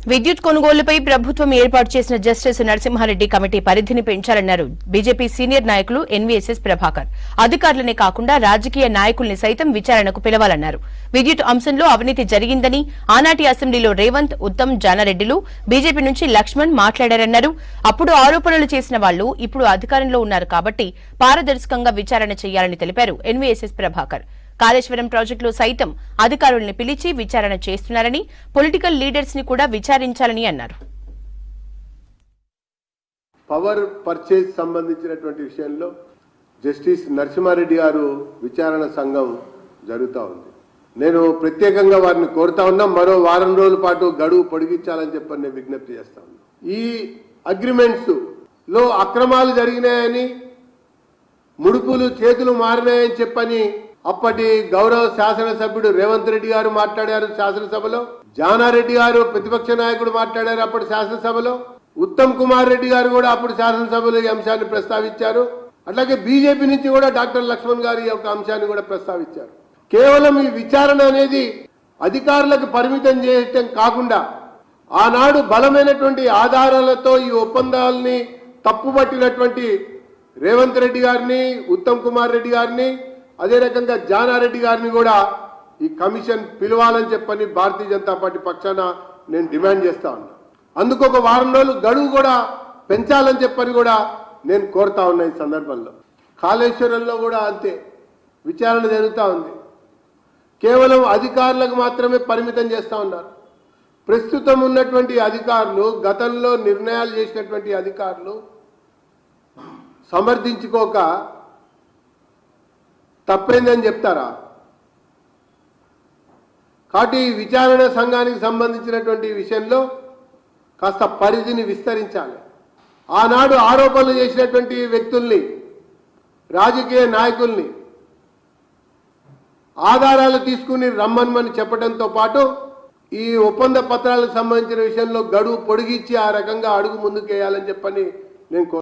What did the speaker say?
విద్యుత్ కొనుగోలుపై ప్రభుత్వం ఏర్పాటు చేసిన జస్టిస్ నరసింహారెడ్డి కమిటీ పరిధిని పెంచాలన్నారు బీజేపీ సీనియర్ నాయకులు ఎన్వీఎస్ఎస్ ప్రభాకర్. అధికారులనే కాకుండా రాజకీయ నాయకుల్ని సైతం విచారణకు పిలవాలన్నారు. విద్యుత్ అంశంలో అవినీతి జరిగిందని ఆనాటి అసెంబ్లీలో రేవంత్, ఉత్తమ్, జానారెడ్డిలు బీజేపీ నుంచి లక్ష్మణ్ మాట్లాడారన్నారు. అప్పుడు ఆరోపణలు చేసిన వాళ్లు ఇప్పుడు అధికారంలో ఉన్నారు కాబట్టి పారదర్శకంగా విచారణ చేయాలని తెలిపారు ఎన్వీఎస్ఎస్ ప్రభాకర్. కాళేశ్వరం ప్రాజెక్టులో సైతం అధికారుల్ని పిలిచి విచారణ చేస్తున్నారని, పొలిటికల్ లీడర్స్ ని కూడా విచారించాలని అన్నారు. పవర్ పర్చేజ్ సంబంధించినటువంటి విషయంలో జస్టిస్ నరసింహారెడ్డి గారు విచారణ సంఘం జరుగుతూ ఉంది. నేను ప్రత్యేకంగా వారిని కోరుతా ఉన్నా, మరో వారం రోజుల పాటు గడువు పొడిగించాలని చెప్పని నేను విజ్ఞప్తి చేస్తా ఉన్నా. ఈ అగ్రిమెంట్స్ లో అక్రమాలు జరిగినాయని, ముడుపులు చేతులు మారినాయని చెప్పని అప్పటి గౌరవ శాసనసభ్యుడు రేవంత్ రెడ్డి గారు మాట్లాడారు శాసనసభలో, జానారెడ్డి గారు ప్రతిపక్ష నాయకుడు మాట్లాడారు అప్పటి శాసనసభలో, ఉత్తమ్ కుమార్ రెడ్డి గారు కూడా అప్పుడు శాసనసభలో ఈ అంశాన్ని ప్రస్తావించారు. అట్లాగే బీజేపీ నుంచి కూడా డాక్టర్ లక్ష్మణ్ గారు ఈ యొక్క అంశాన్ని కూడా ప్రస్తావించారు. కేవలం ఈ విచారణ అనేది అధికారులకు పరిమితం చేయటం కాకుండా ఆనాడు బలమైనటువంటి ఆధారాలతో ఈ ఒప్పందాలని తప్పుపట్టినటువంటి రేవంత్ రెడ్డి గారిని, ఉత్తమ్ కుమార్ రెడ్డి గారిని, అదే రకంగా జానారెడ్డి గారిని కూడా ఈ కమిషన్ పిలవాలని చెప్పని భారతీయ జనతా పార్టీ పక్షాన నేను డిమాండ్ చేస్తా ఉన్నా. అందుకు ఒక వారం రోజులు గడువు కూడా పెంచాలని చెప్పని కూడా నేను కోరుతా ఉన్నా. ఈ సందర్భంలో కాళేశ్వరంలో కూడా అంతే విచారణ జరుగుతూ ఉంది. కేవలం అధికారులకు మాత్రమే పరిమితం చేస్తూ ఉన్నారు. ప్రస్తుతం ఉన్నటువంటి అధికారులు, గతంలో నిర్ణయాలు చేసినటువంటి అధికారులు సమర్థించుకోక తప్పేందని చెప్తారా? కాబట్టి విచారణ సంఘానికి సంబంధించినటువంటి విషయంలో కాస్త పరిధిని విస్తరించాలి. ఆనాడు ఆరోపణలు చేసినటువంటి వ్యక్తుల్ని, రాజకీయ నాయకుల్ని ఆధారాలు తీసుకుని రమ్మని చెప్పడంతో పాటు ఈ ఒప్పంద పత్రాలకు సంబంధించిన విషయంలో గడువు పొడిగించి ఆ రకంగా అడుగు ముందుకేయాలని చెప్పని నేను